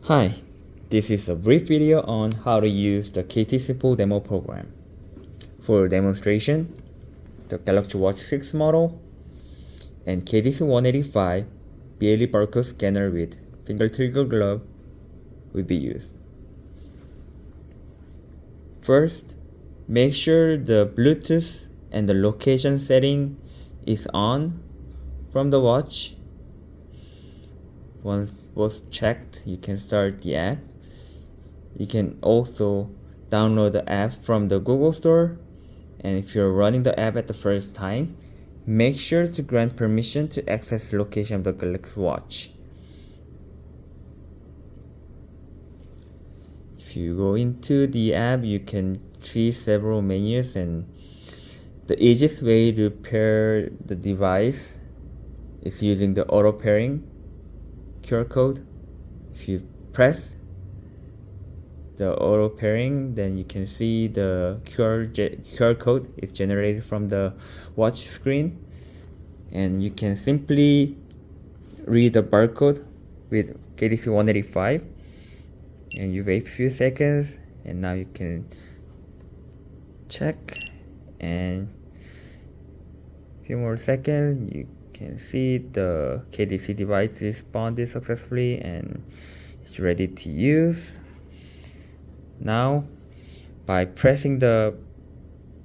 Hi, this is a brief video on how to use the KT Simple demo program. For demonstration, the Galaxy Watch 6 model and KDC185 BLE barcode scanner with finger trigger glove will be used. First, make sure the Bluetooth and the location setting is on from the watch. Once both checked, you can start the app. You can also download the app from the Google Store, and if you're running the app at the first time, make sure to grant permission to access the location of the Galaxy Watch. If you go into the app, you can see several menus, and the easiest way to pair the device is using the auto pairing QR code. If you press the auto pairing, then you can see the QR code is generated from the watch screen, and you can simply read the barcode with KDC185, and you wait a few seconds, and now you can check, and a few more seconds, you can see the KDC device responded successfully and it's ready to use. Now, by pressing the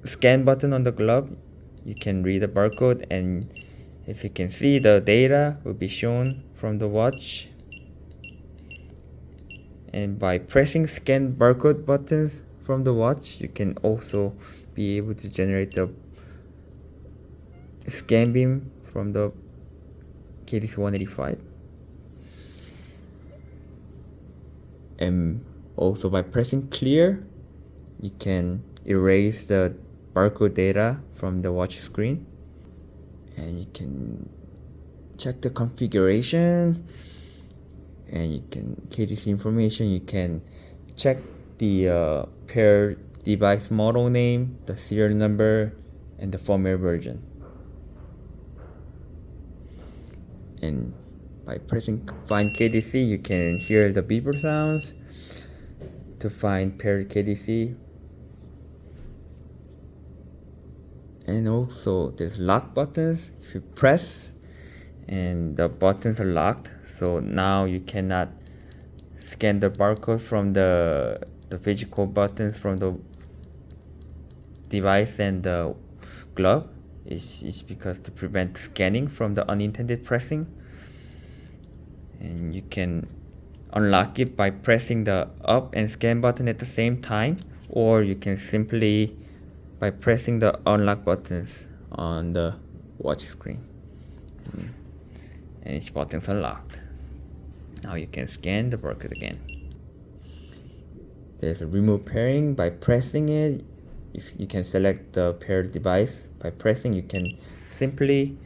scan button on the glove, you can read the barcode, and as you can see, the data will be shown from the watch. And by pressing scan barcode buttons from the watch, you can also be able to generate the scan beam from the KDC185. And also by pressing clear, you can erase the barcode data from the watch screen, and you can check the configuration, and you can KDC information. You can check the paired device model name, the serial number, and the firmware version. And by pressing find KDC, you can hear the beeper sounds to find paired KDC. And also there's lock buttons. If you press and the buttons are locked, so now you cannot scan the barcode from the physical buttons from the device and the glove. It's because to prevent scanning from the unintended pressing. And you can unlock it by pressing the up and scan button at the same time, or you can simply by pressing the unlock buttons on the watch screen. And each buttons are locked. Now you can scan the barcode again. There's a remove pairing. By pressing it, if you can select the paired device. By pressing, you can simply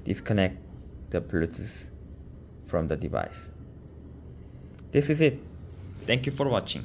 disconnect the Bluetooth from the device. This is it. Thank you for watching.